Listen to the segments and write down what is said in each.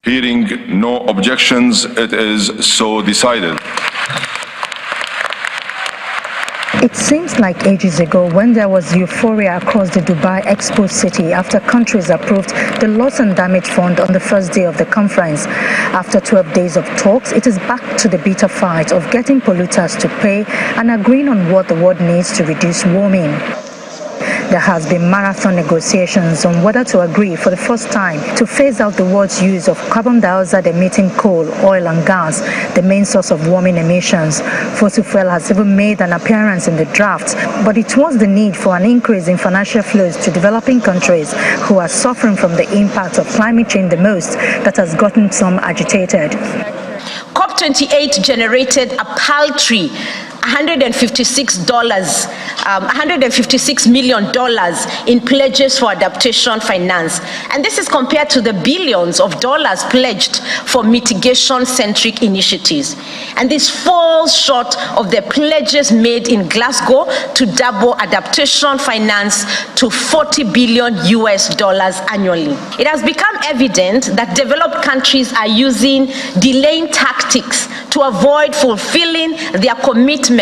Hearing no objections, it is so decided. It seems like ages ago when there was euphoria across the Dubai Expo City after countries approved the Loss and Damage Fund on the first day of the conference. After 12 days of talks, it is back to the bitter fight of getting polluters to pay and agreeing on what the world needs to reduce warming. There has been marathon negotiations on whether to agree for the first time to phase out the world's use of carbon dioxide emitting coal, oil and gas, the main source of warming emissions. Fossil fuel has even made an appearance in the draft, but it was the need for an increase in financial flows to developing countries who are suffering from the impact of climate change the most that has gotten some agitated. COP28 generated a paltry $156 million in pledges for adaptation finance. And this is compared to the billions of dollars pledged for mitigation-centric initiatives. And this falls short of the pledges made in Glasgow to double adaptation finance to $40 billion annually. It has become evident that developed countries are using delaying tactics to avoid fulfilling their commitment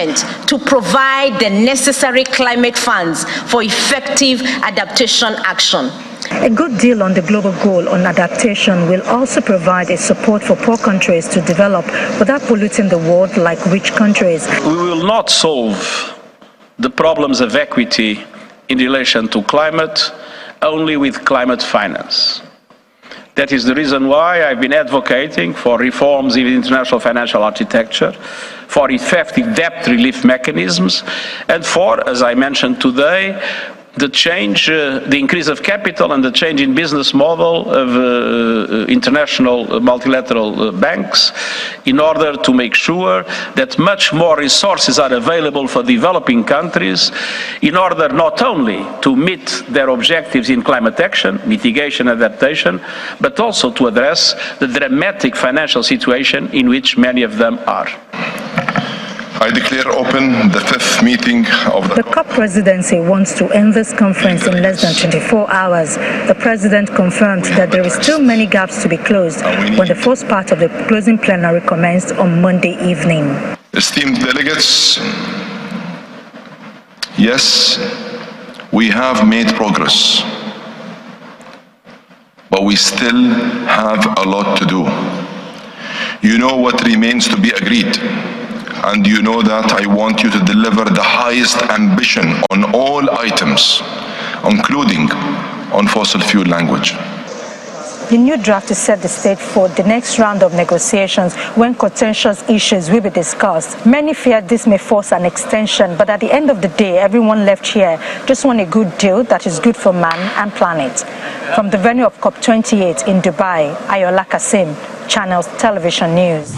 to provide the necessary climate funds for effective adaptation action. A good deal on the global goal on adaptation will also provide a support for poor countries to develop without polluting the world like rich countries. We will not solve the problems of equity in relation to climate only with climate finance. That is the reason why I've been advocating for reforms in international financial architecture, for effective debt relief mechanisms, and for, as I mentioned today, the change, the increase of capital and the change in business model of international multilateral banks in order to make sure that much more resources are available for developing countries in order not only to meet their objectives in climate action, mitigation, adaptation, but also to address the dramatic financial situation in which many of them are. I declare open the fifth meeting of The COP presidency wants to end this conference in less than 24 hours. The president confirmed that there is still many gaps to be closed when the first part of the closing plenary commenced on Monday evening. Esteemed delegates, yes, we have made progress, but we still have a lot to do. You know what remains to be agreed. And you know that I want you to deliver the highest ambition on all items, including on fossil fuel language. The new draft is set the stage for the next round of negotiations when contentious issues will be discussed. Many fear this may force an extension, but at the end of the day, everyone left here just want a good deal that is good for man and planet. From the venue of COP28 in Dubai, Ayola Kasim, Channels Television News.